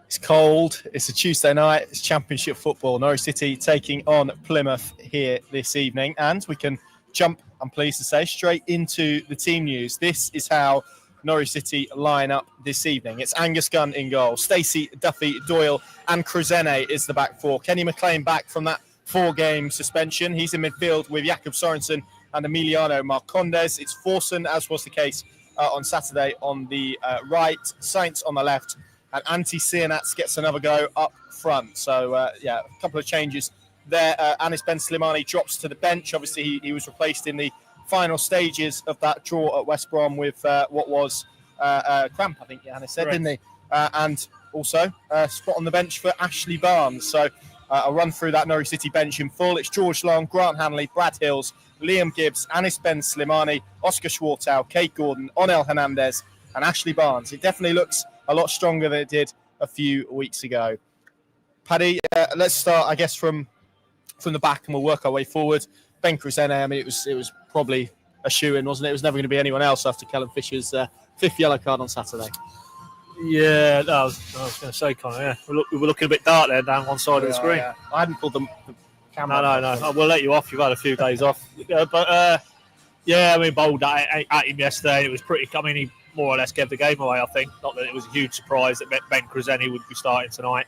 It's cold. It's a Tuesday night. It's Championship football. Norwich City taking on Plymouth here this evening. And we can jump, I'm pleased to say, straight into the team news. This is how Norwich City line up this evening. It's Angus Gunn in goal. Stacey, Duffy, Doyle and Kruzene is the back four. Kenny McLean back from that 4-game suspension. He's in midfield with Jakob Sorensen and Emiliano Marcondes. It's Forsen, as was the case on Saturday, on the right. Saints on the left. And Antti Sienats gets another go up front. So, a couple of changes there. Anis Ben Slimani drops to the bench. Obviously, he was replaced in the final stages of that draw at West Brom with what was cramp, I think Anis said, didn't he? And also spot on the bench for Ashley Barnes. So, I'll run through that Norwich City bench in full. It's George Long, Grant Hanley, Brad Hills, Liam Gibbs, Anis Ben Slimani, Oscar Schwartau, Kate Gordon, Onel Hernandez, and Ashley Barnes. It definitely looks a lot stronger than it did a few weeks ago. Paddy, let's start, I guess, from the back, and we'll work our way forward. Ben Kruzene, I mean, it was probably a shoe-in, wasn't it? It was never going to be anyone else after Callum Fisher's fifth yellow card on Saturday. Yeah, I was going to say, Connor, yeah. We were looking a bit dark there down one side of the screen. Yeah. I hadn't pulled the camera. No. We'll let you off. You've had a few days off. I mean, bowled at him yesterday. It was pretty, he more or less gave the game away, I think. Not that it was a huge surprise that Ben Kruzene would be starting tonight.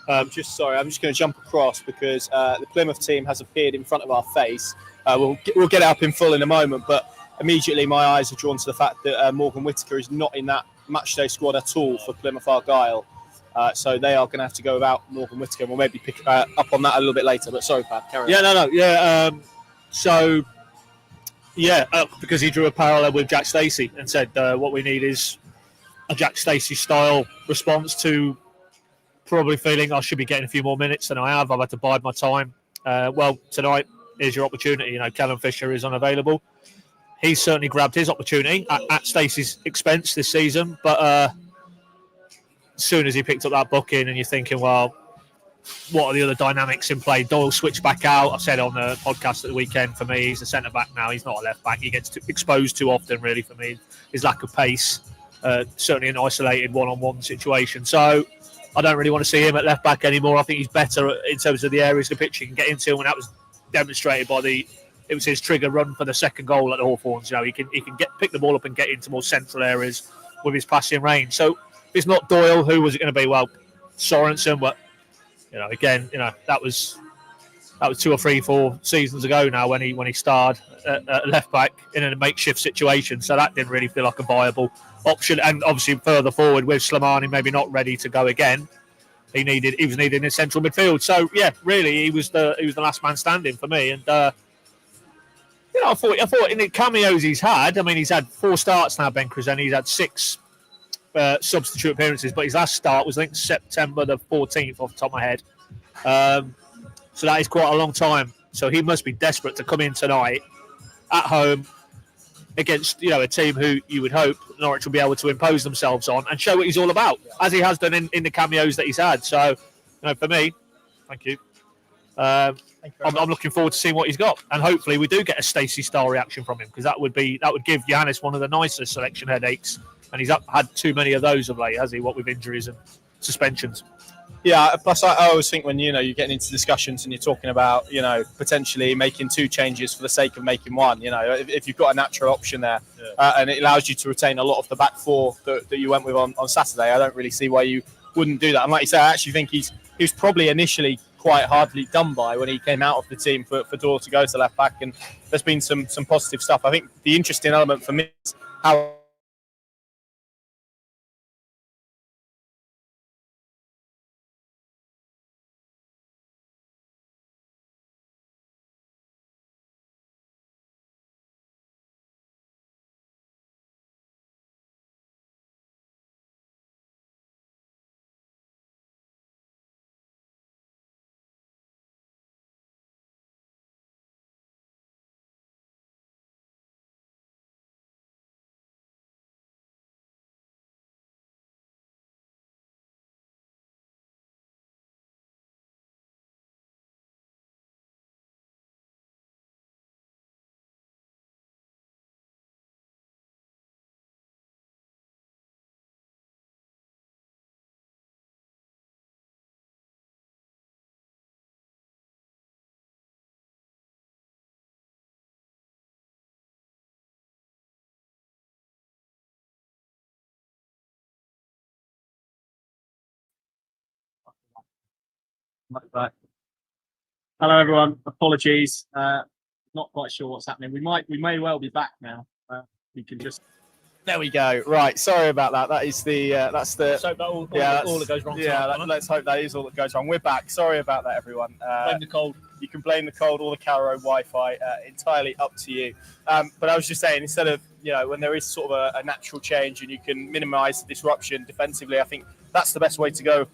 I'm just going to jump across because the Plymouth team has appeared in front of our face. We'll get it up in full in a moment, but immediately my eyes are drawn to the fact that Morgan Whittaker is not in that matchday squad at all for Plymouth Argyle. So they are going to have to go without Morgan Whittaker. We'll maybe pick up on that a little bit later, but sorry, Pat, carry on. Because he drew a parallel with Jack Stacey and said what we need is a Jack Stacey style response to probably feeling I should be getting a few more minutes than I have. I've had to bide my time. Tonight, here's your opportunity. Callum Fisher is unavailable. He's certainly grabbed his opportunity at Stacey's expense this season, but as soon as he picked up that booking and you're thinking, well, what are the other dynamics in play? Doyle switched back out. I said on the podcast at the weekend, for me, he's a centre-back now. He's not a left-back. He gets exposed too often, really, for me. His lack of pace, certainly an isolated one-on-one situation. So I don't really want to see him at left-back anymore. I think he's better in terms of the areas of the pitch he can get into, and that was demonstrated by it was his trigger run for the second goal at the Hawthorns. He can pick the ball up and get into more central areas with his passing range. So if it's not Doyle, who was it going to be? Well, Sorensen, but that was 2 or 3, 4 seasons ago now when he starred at left back in a makeshift situation. So that didn't really feel like a viable option. And obviously further forward with Slimani maybe not ready to go again, he was needed in central midfield. So yeah, really he was the last man standing for me. And I thought in the cameos he's had, he's had 4 starts now, Ben Kruzene. He's had 6 substitute appearances, but his last start was, I think, September the 14th off the top of my head. So that is quite a long time. So he must be desperate to come in tonight at home against a team who you would hope Norwich will be able to impose themselves on and show what he's all about, as he has done in the cameos that he's had. So, for me, thank you. I'm looking forward to seeing what he's got, and hopefully we do get a Stacey style reaction from him, because that would give Giannis one of the nicest selection headaches. And he's had too many of those of late, has he? What with injuries and suspensions. Yeah. Plus, I always think when you're getting into discussions and you're talking about potentially making 2 changes for the sake of making 1. If you've got a natural option there, and it allows you to retain a lot of the back 4 that you went with on Saturday, I don't really see why you wouldn't do that. And like you say, I actually think he was probably initially quite hardly done by when he came out of the team for Doyle to go to left back, and there's been some positive stuff. I think the interesting element for me is how Right. Hello, everyone. Apologies. Not quite sure what's happening. We may well be back now. We can just. There we go. Right. Sorry about that. That is that's the. So all that goes wrong. Let's hope that is all that goes wrong. We're back. Sorry about that, everyone. Blame the cold. You can blame the cold or the Carrow Road Wi-Fi. Entirely up to you. But I was just saying, instead of when there is sort of a natural change and you can minimise the disruption defensively, I think that's the best way to go.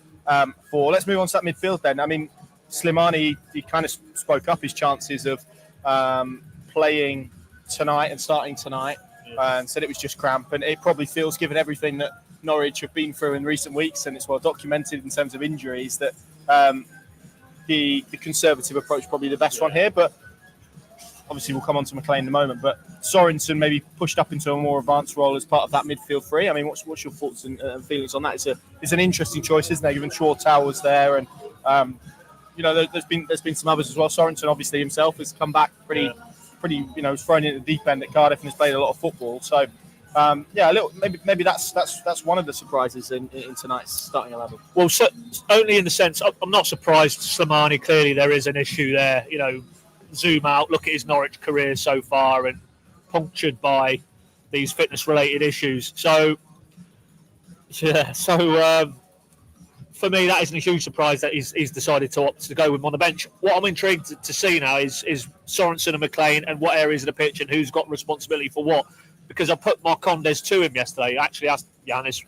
Let's move on to that midfield then. I mean, Slimani, he kind of spoke up his chances of playing tonight and starting tonight, and said it was just cramp. And it probably feels, given everything that Norwich have been through in recent weeks, and it's well documented in terms of injuries, that the conservative approach is probably the best one here. But obviously we'll come on to McLean in a moment. But Sorensen maybe pushed up into a more advanced role as part of that midfield three. I mean, what's your thoughts and feelings on that? It's an interesting choice, isn't it? Given Shortall was there, and there's been some others as well. Sorensen obviously himself has come back pretty, was thrown into the deep end at Cardiff and has played a lot of football. So maybe that's one of the surprises in tonight's starting 11. Well, only in the sense I'm not surprised. Slimani, clearly there is an issue there. Zoom out, look at his Norwich career so far, and punctured by these fitness-related issues. So for me, that isn't a huge surprise that he's decided to opt to go with him on the bench. What I'm intrigued to see now is Sorensen and McLean and what areas of the pitch and who's got responsibility for what. Because I put Marcondes to him yesterday. I actually asked Giannis,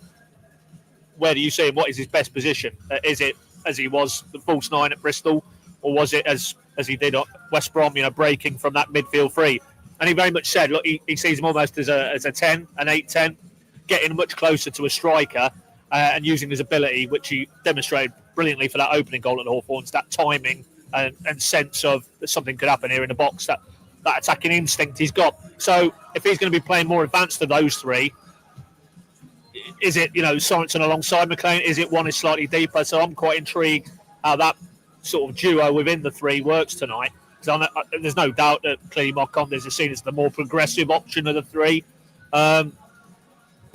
where do you see him? What is his best position? Is it as he was the false nine at Bristol, or was it as he did at West Brom, breaking from that midfield three? And he very much said, look, he sees him almost as a 10, an 8-10, getting much closer to a striker and using his ability, which he demonstrated brilliantly for that opening goal at the Hawthorns, that timing and sense of that something could happen here in the box, that attacking instinct he's got. So if he's going to be playing more advanced than those three, is it, Sorensen alongside McLean? Is it one is slightly deeper? So I'm quite intrigued how that sort of duo within the three works tonight. Because there's no doubt that clearly Marcondes is seen as the more progressive option of the three. But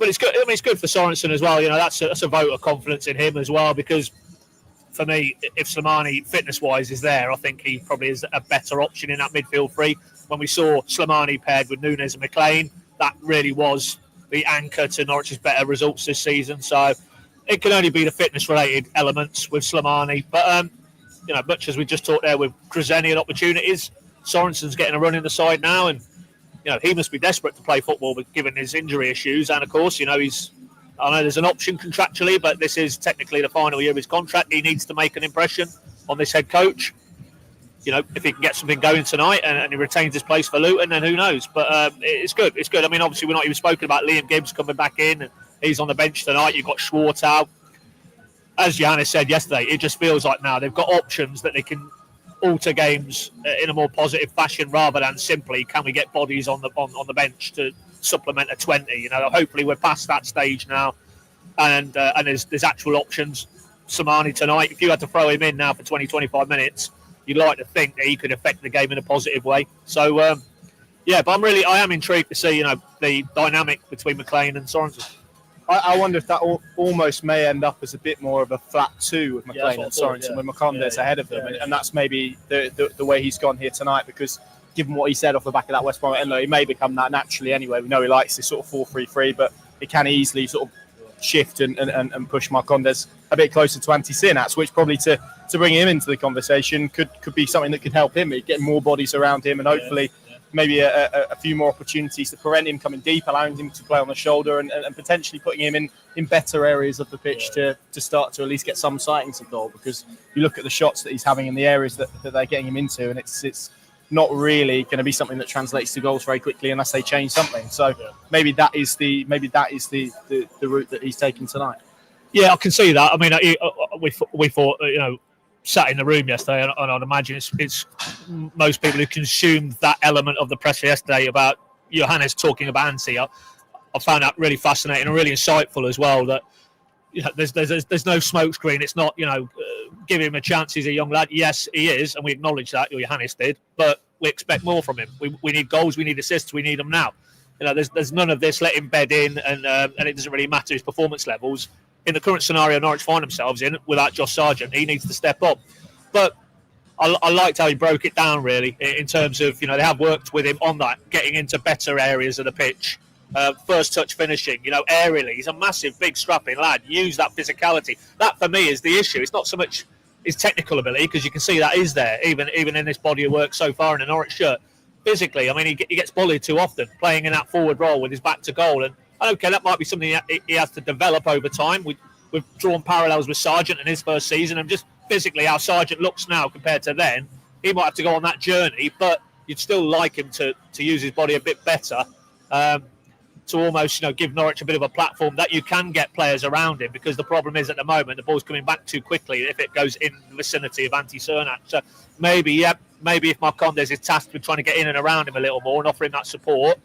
it's good. I mean, it's good for Sorensen as well. That's a vote of confidence in him as well. Because for me, if Slimani fitness-wise is there, I think he probably is a better option in that midfield three. When we saw Slimani paired with Nunes and McLean, that really was the anchor to Norwich's better results this season. So it can only be the fitness-related elements with Slimani. But much as we just talked there with Krasenian opportunities, Sorensen's getting a run in the side now, and he must be desperate to play football, but given his injury issues, and of course, I know there's an option contractually, but this is technically the final year of his contract. He needs to make an impression on this head coach. If he can get something going tonight and he retains his place for Luton, then who knows? But it's good. It's good. I mean, obviously, we're not even spoken about Liam Gibbs coming back in, and he's on the bench tonight. You've got Schwartau. As Johannes said yesterday, it just feels like now they've got options that they can alter games in a more positive fashion rather than simply can we get bodies on the bench to supplement a 20. Hopefully we're past that stage now, and there's actual options. Slimani tonight, if you had to throw him in now for 20-25 minutes, you'd like to think that he could affect the game in a positive way. So but I am intrigued to see the dynamic between McLean and Sorensen. I wonder if that almost may end up as a bit more of a flat two with McLean and Sorensen, with Marcondes ahead of them. And that's maybe the way he's gone here tonight, because given what he said off the back of that West Brom end, he may become that naturally anyway. We know he likes this sort of 4-3-3, but it can easily sort of shift and push Marcondes a bit closer to Antti Sinats, which probably to bring him into the conversation could be something that could help him, get more bodies around him, and hopefully maybe a few more opportunities to prevent him coming deep, allowing him to play on the shoulder and potentially putting him in better areas of the pitch to start to at least get some sightings of goal. Because you look at the shots that he's having in the areas that they're getting him into, and it's not really going to be something that translates to goals very quickly unless they change something. So maybe that is the route that he's taken tonight. Yeah, I can see that. I mean, we thought, sat in the room yesterday, and I'd imagine it's most people who consumed that element of the press yesterday about Johannes talking about Antti. I found that really fascinating and really insightful as well. That there's no smokescreen. It's not give him a chance. He's a young lad. Yes, he is, and we acknowledge that. Johannes did, but we expect more from him. We need goals. We need assists. We need them now. There's none of this. Let him bed in, and it doesn't really matter his performance levels. In the current scenario Norwich find themselves in, without Josh Sargent, he needs to step up. But I liked how he broke it down, really, in terms of, they have worked with him on that, getting into better areas of the pitch. First touch finishing, aerially. He's a massive, big, strapping lad. Use that physicality. That, for me, is the issue. It's not so much his technical ability, because you can see that is there, even in this body of work so far in the Norwich shirt. Physically, I mean, he gets bullied too often, playing in that forward role with his back to goal. And, okay, that might be something he has to develop over time. We've drawn parallels with Sargent in his first season, and just physically how Sargent looks now compared to then, he might have to go on that journey, but you'd still like him to use his body a bit better, to almost give Norwich a bit of a platform that you can get players around him, because the problem is at the moment the ball's coming back too quickly if it goes in the vicinity of Anti-Cernat. So maybe if Marcondes is tasked with trying to get in and around him a little more and offering that support,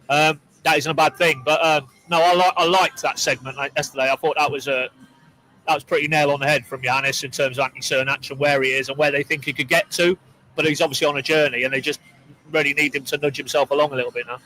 that isn't a bad thing. But no, I liked that segment yesterday. I thought that was pretty nail on the head from Johannes in terms of Anti-Cernat and where he is and where they think he could get to. But he's obviously on a journey, and they just really need him to nudge himself along a little bit now.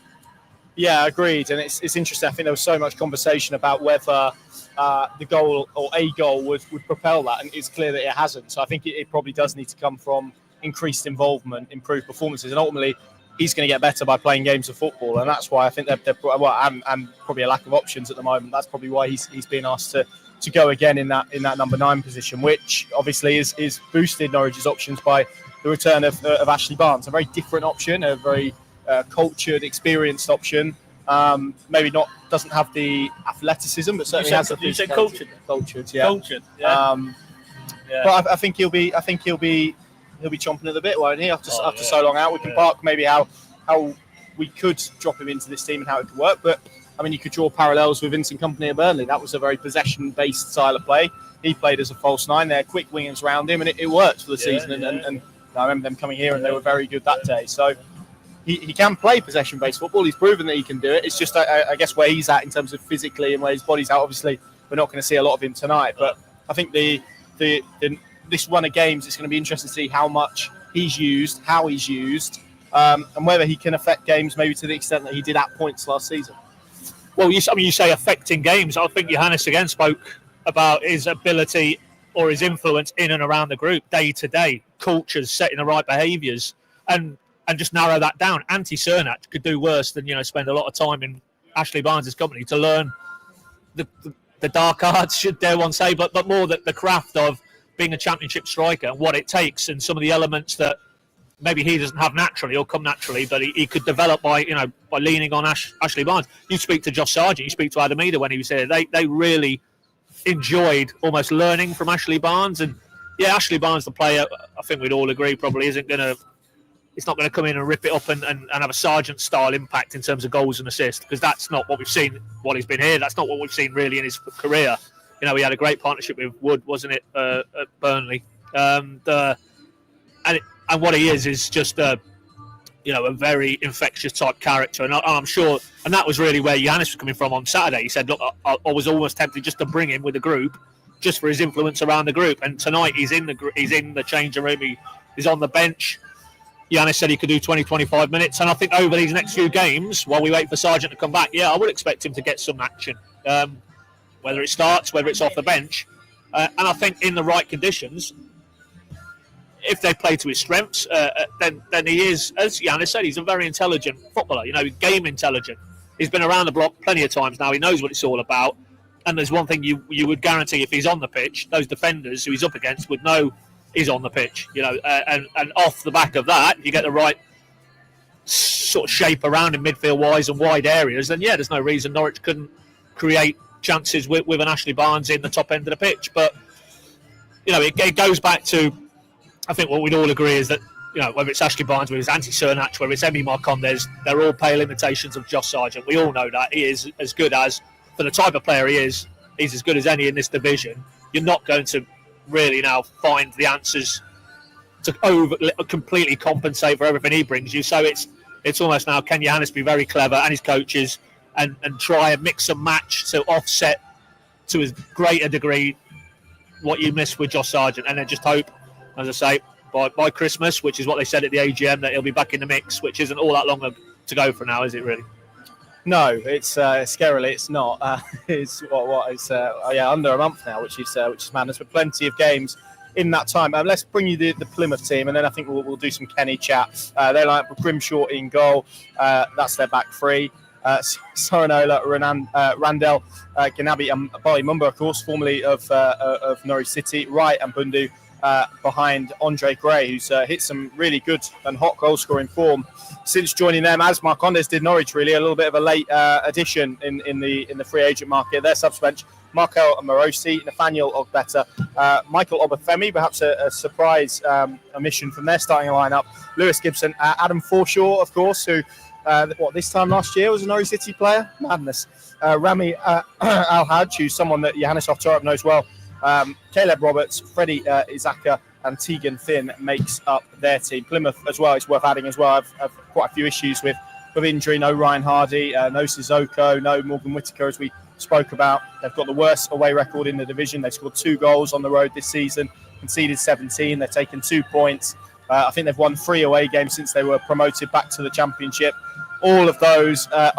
Yeah, agreed. And it's interesting. I think there was so much conversation about whether the goal or a goal would propel that, and it's clear that it hasn't. So I think it probably does need to come from increased involvement, improved performances, and ultimately he's going to get better by playing games of football. And that's why I think they're and probably a lack of options at the moment. That's probably why he's been asked to go again in that number 9 position, which obviously is boosted Norwich's options by the return of Ashley Barnes, a very different option, a very cultured, experienced option. Maybe doesn't have the athleticism, but certainly has the physicality. You said cultured. Cultured, yeah. Cultured, yeah. But I think he'll be chomping at the bit, won't he? After so long out, we can park maybe how we could drop him into this team and how it could work. But I mean, you could draw parallels with Vincent Kompany at Burnley. That was a very possession-based style of play. He played as a false 9. They're quick wingers around him, and it worked for the season. And I remember them coming here, and they were very good that day. So he can play possession-based football. He's proven that he can do it. It's just, I guess, where he's at in terms of physically and where his body's at. Obviously, we're not going to see a lot of him tonight. But I think this run of games, it's going to be interesting to see how much he's used, how he's used, and whether he can affect games maybe to the extent that he did at points last season. Well, you say affecting games. I think Johannes again spoke about his ability or his influence in and around the group day to day, cultures, setting the right behaviours, and just narrow that down. Anti-Cernat could do worse than spend a lot of time in Ashley Barnes' company to learn the dark arts, should dare one say, but more the craft of being a championship striker and what it takes, and some of the elements that maybe he doesn't have naturally or come naturally, but he could develop by leaning on Ashley Barnes. You speak to Josh Sargent, you speak to Adam Eder when he was here. They really enjoyed almost learning from Ashley Barnes. And yeah, Ashley Barnes, the player, I think we'd all agree probably it's not going to come in and rip it up and have a Sargent style impact in terms of goals and assists, because that's not what we've seen while he's been here. That's not what we've seen really in his career. He had a great partnership with Wood, wasn't it, at Burnley? And what he is just a very infectious type character. And I'm sure, and that was really where Johannes was coming from on Saturday. He said, look, I was almost tempted just to bring him with the group, just for his influence around the group. And tonight he's in the changing room. He's on the bench. Johannes said he could do 20, 25 minutes. And I think over these next few games, while we wait for Sargent to come back, I would expect him to get some action. Whether it starts, whether it's off the bench. And I think in the right conditions, if they play to his strengths, then he is, as Johannes said, he's a very intelligent footballer, game intelligent. He's been around the block plenty of times now. He knows what it's all about. And there's one thing you would guarantee, if he's on the pitch, those defenders who he's up against would know he's on the pitch. And off the back of that, you get the right sort of shape around him midfield-wise and wide areas, then there's no reason Norwich couldn't create chances with an Ashley Barnes in the top end of the pitch. But, it goes back to, I think what we'd all agree is that, whether it's Ashley Barnes, whether it's Anti-Cernat, whether it's Emi Marcondes, they're all pale imitations of Josh Sargent. We all know that. He is as good as, for the type of player he is, he's as good as any in this division. You're not going to really now find the answers to completely compensate for everything he brings you. So it's almost now, can Johannes be very clever, and his coaches, and try and mix and match to offset to as great a degree what you missed with Josh Sargent, and then just hope, as I say, by Christmas, which is what they said at the AGM, that he'll be back in the mix, which isn't all that long to go for now, is it really? No, it's scarily it's not. It's under a month now, which is madness. But plenty of games in that time. Let's bring you the Plymouth team, and then I think we'll do some Kenny chat. They like Grimshaw in goal. That's their back three. Sorinola, Randell, Ganabi, and Bali Mumba, of course, formerly of Norwich City. Wright and Bundu behind Andre Gray, who's hit some really good and hot goal-scoring form since joining them, as Marcondes did Norwich. Really, a little bit of a late addition in the free agent market. Their subbench: Marco Morosi, Nathaniel Ogbeta, Michael Obafemi, perhaps a surprise omission from their starting lineup. Lewis Gibson, Adam Forshaw, of course, who this time last year was a Norwich City player. Madness. Rami Al-Hajj, who's someone that Johannes Oftarup knows well. Caleb Roberts, Freddie Izaka, and Tegan Finn makes up their team. Plymouth as well, it's worth adding as well. I've quite a few issues with injury. No Ryan Hardy, no Sissoko, no Morgan Whittaker, as we spoke about. They've got the worst away record in the division. They've scored 2 goals on the road this season, conceded 17. They've taken 2 points. I think they've won 3 away games since they were promoted back to the Championship. All of those are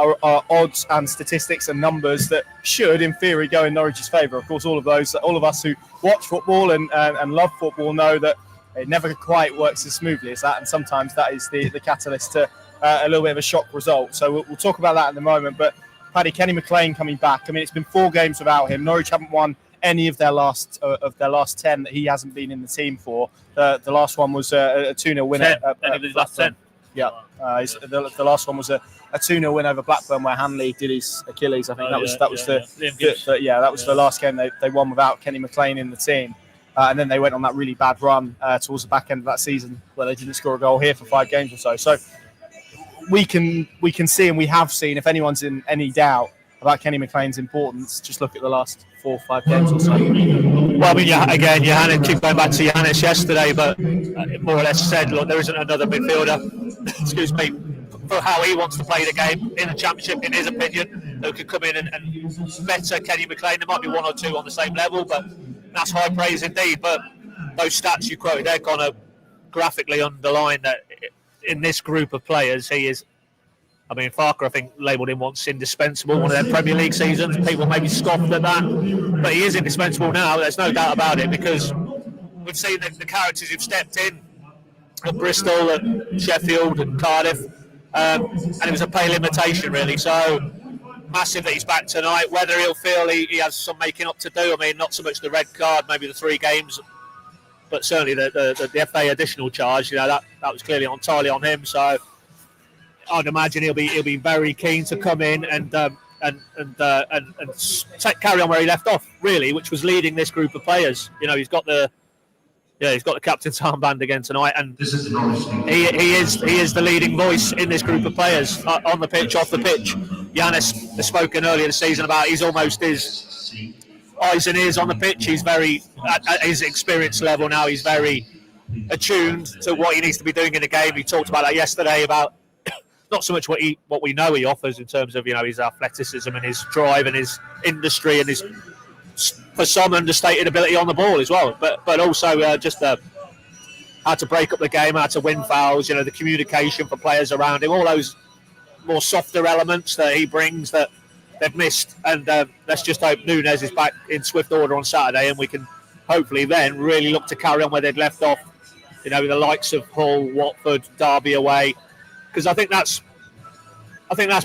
odds and statistics and numbers that should, in theory, go in Norwich's favour. Of course, all of us who watch football and love football know that it never quite works as smoothly as that, and sometimes that is the catalyst to a little bit of a shock result. So we'll talk about that in a moment. But Paddy, Kenny McLean coming back. I mean, it's been 4 games without him. Norwich haven't won any of their last 10 that he hasn't been in the team for. The last one was a 2-0 win. Any of his last 10? Yeah, the last one was a 2-0 win over Blackburn, where Hanley did his Achilles. I think that was the last game they won without Kenny McLean in the team, and then they went on that really bad run towards the back end of that season where they didn't score a goal here for 5 games or so. So we can see, and we have seen, if anyone's in any doubt about Kenny McLean's importance, just look at the last 4 or 5 games or so. Well, I mean, again, Johannes, keep going back to Johannes yesterday, but more or less said, look, there isn't another midfielder, excuse me, for how he wants to play the game in the Championship, in his opinion, who could come in and better Kenny McLean. There might be 1 or 2 on the same level, but that's high praise indeed. But those stats you quoted there, Connor, graphically underline that in this group of players, he is. I mean, Farker, I think, labelled him once indispensable, one of their Premier League seasons. People maybe scoffed at that, but he is indispensable now. There's no doubt about it, because we've seen the characters who've stepped in at Bristol, at Sheffield, and Cardiff, and it was a pale imitation, really. So massive that he's back tonight. Whether he'll feel he has some making up to do, I mean, not so much the red card, maybe the 3 games, but certainly the FA additional charge. That was clearly entirely on him. So I'd imagine he'll be very keen to come in and carry on where he left off, really, which was leading this group of players. He's got the captain's armband again tonight, and he is the leading voice in this group of players, on the pitch, off the pitch. Giannis has spoken earlier this season about he's almost his eyes and ears on the pitch. He's very, at his experience level now, he's very attuned to what he needs to be doing in the game. He talked about that yesterday, about not so much what we know he offers in terms of his athleticism and his drive and his industry and his, for some, understated ability on the ball as well, but also just how to break up the game, how to win fouls, the communication for players around him, all those more softer elements that he brings that they've missed. And let's just hope Nunes is back in swift order on Saturday, and we can hopefully then really look to carry on where they'd left off, with the likes of Hull, Watford, Derby away. Because I think that's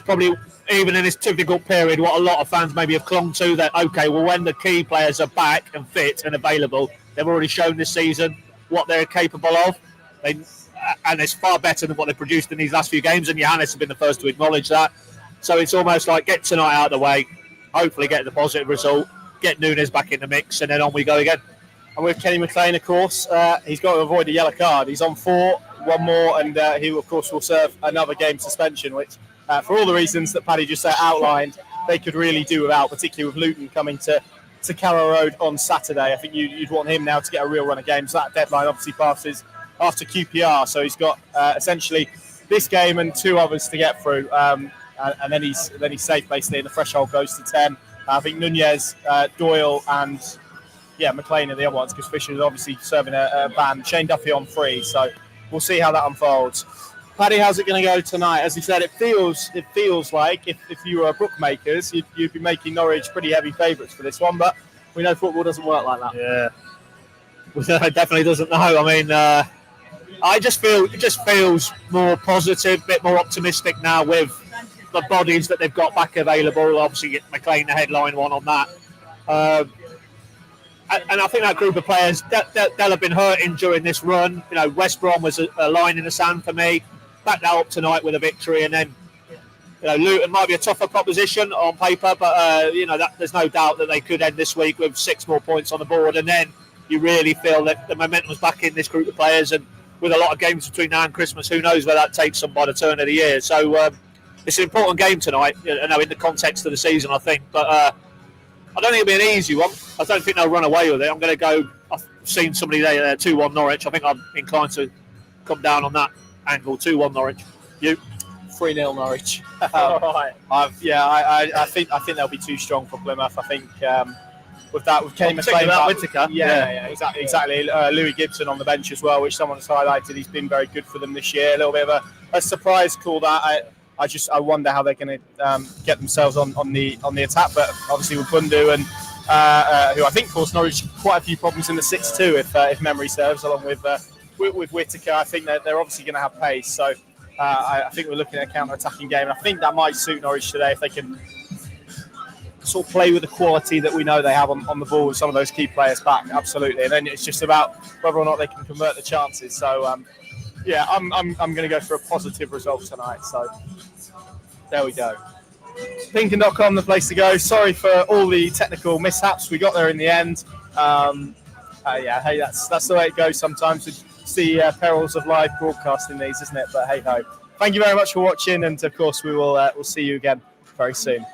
probably, even in this difficult period, what a lot of fans maybe have clung to, that, okay, well, when the key players are back and fit and available, they've already shown this season what they're capable of. And it's far better than what they've produced in these last few games, and Johannes has been the first to acknowledge that. So it's almost like, get tonight out of the way, hopefully get the positive result, get Nunes back in the mix, and then on we go again. And with Kenny McLean, of course, he's got to avoid a yellow card. He's on 4, 1 more, and he, of course, will serve another game suspension, which, for all the reasons that Paddy just outlined, they could really do without, particularly with Luton coming to Carrow Road on Saturday. I think you'd want him now to get a real run of games. That deadline obviously passes after QPR, so he's got essentially this game and 2 others to get through, and then he's safe, basically, and the threshold goes to 10. I think Nunez, Doyle, and McLean are the other ones, because Fisher is obviously serving a ban. Shane Duffy on 3, so we'll see how that unfolds. Paddy, how's it going to go tonight? As you said, it feels like if you were bookmakers, you'd be making Norwich pretty heavy favourites for this one, but we know football doesn't work like that. Yeah. Definitely doesn't know. I mean, I just feel it just feels more positive, a bit more optimistic now with the bodies that they've got back available. Obviously, McLean, the headline one on that. And I think that group of players, they'll have been hurting during this run. You know, West Brom was a line in the sand for me. Back that up tonight with a victory, and then Luton might be a tougher proposition on paper, but there's no doubt that they could end this week with 6 more points on the board, and then you really feel that the momentum's back in this group of players, and with a lot of games between now and Christmas, who knows where that takes them by the turn of the year. So it's an important game tonight, in the context of the season, I think. But I don't think it'll be an easy one. I don't think they'll run away with it. I'm going to go. I've seen somebody there, 2-1 Norwich. I think I'm inclined to come down on that angle. 2-1 Norwich. You? 3-0 Norwich. Right. I think they'll be too strong for Plymouth. I think with Kenny McLean, Whittaker. Yeah, exactly. Louis Gibson on the bench as well, which someone's highlighted. He's been very good for them this year. A little bit of a surprise call that. I wonder how they're going to get themselves on the attack. But obviously with Bundu and who I think caused Norwich quite a few problems in the 6-2, if memory serves, along with Whittaker. I think they're obviously going to have pace. So I think we're looking at a counter-attacking game. And I think that might suit Norwich today if they can sort of play with the quality that we know they have on the ball with some of those key players back. Absolutely. And then it's just about whether or not they can convert the chances. So I'm going to go for a positive result tonight. So there we go. Pinkin.com, the place to go. Sorry for all the technical mishaps. We got there in the end. Hey, that's the way it goes sometimes. It's the perils of live broadcasting these, isn't it? But hey ho. Thank you very much for watching, and of course we'll see you again very soon.